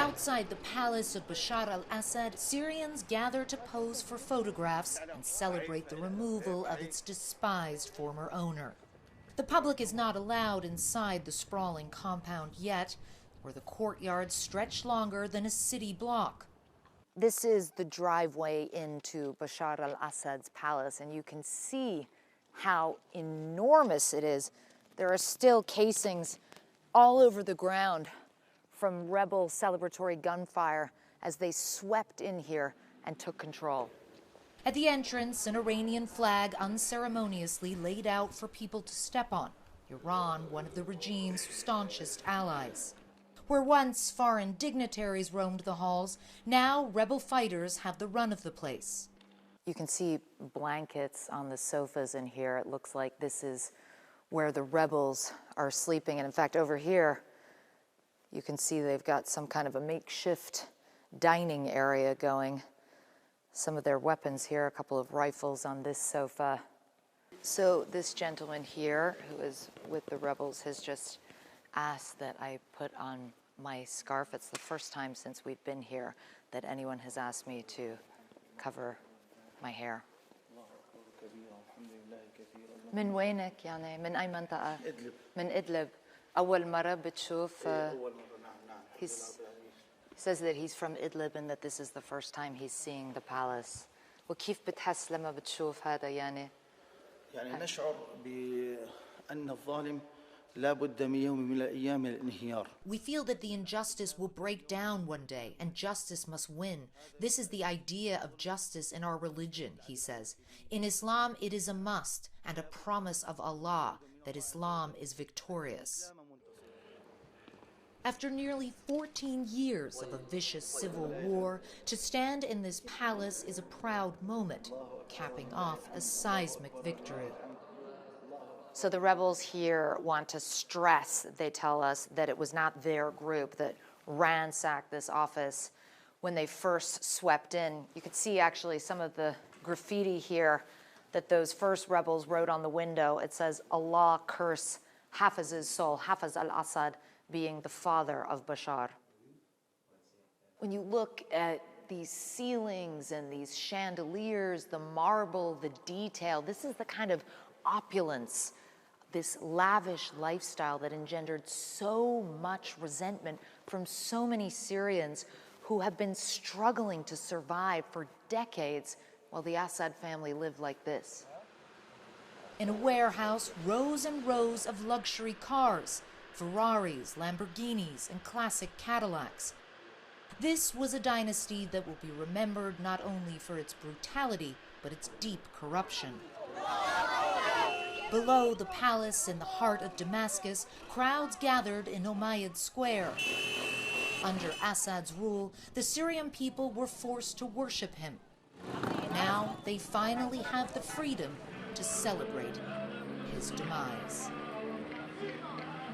Outside the palace of Bashar al-Assad, Syrians gather to pose for photographs and celebrate the removal of its despised former owner. The public is not allowed inside the sprawling compound yet, where the courtyards stretch longer than a city block. This is the driveway into Bashar al-Assad's palace, and you can see how enormous it is. There are still casings all over the ground from rebel celebratory gunfire as they swept in here and took control. At the entrance, an Iranian flag unceremoniously laid out for people to step on. Iran, one of the regime's staunchest allies. Where once foreign dignitaries roamed the halls, now rebel fighters have the run of the place. You can see blankets on the sofas in here. It looks like this is where the rebels are sleeping. And in fact, over here, you can see they've got some kind of a makeshift dining area going. Some of their weapons here, a couple of rifles on this sofa. So this gentleman here, who is with the rebels, has just asked that I put on my scarf. It's the first time since we've been here that anyone has asked me to cover my hair. من وينك يعني؟ من أي منطقة؟ من إدلب. أول مرة بتشوف. He says that he's from Idlib and that this is the first time he's seeing the palace. وكيف بتحس لما بتشوف هذا يعني؟ يعني نشعر بأن الظالم لا بد من يوم من الأيام الانهيار. We feel that the injustice will break down one day and justice must win. This is the idea of justice in our religion, he says. In Islam, it is a must and a promise of Allah that Islam is victorious. After nearly 14 years of a vicious civil war, to stand in this palace is a proud moment, capping off a seismic victory. So the rebels here want to stress, they tell us, that it was not their group that ransacked this office when they first swept in. You could see actually some of the graffiti here that those first rebels wrote on the window. It says, Allah curse Hafiz's soul, Hafiz al-Assad, being the father of Bashar. When you look at these ceilings and these chandeliers, the marble, the detail, this is the kind of opulence, this lavish lifestyle that engendered so much resentment from so many Syrians who have been struggling to survive for decades while the Assad family lived like this. In a warehouse, rows and rows of luxury cars, Ferraris, Lamborghinis, and classic Cadillacs. This was a dynasty that will be remembered not only for its brutality, but its deep corruption. Below the palace in the heart of Damascus, crowds gathered in Umayyad Square. Under Assad's rule, the Syrian people were forced to worship him. Now they finally have the freedom to celebrate his demise.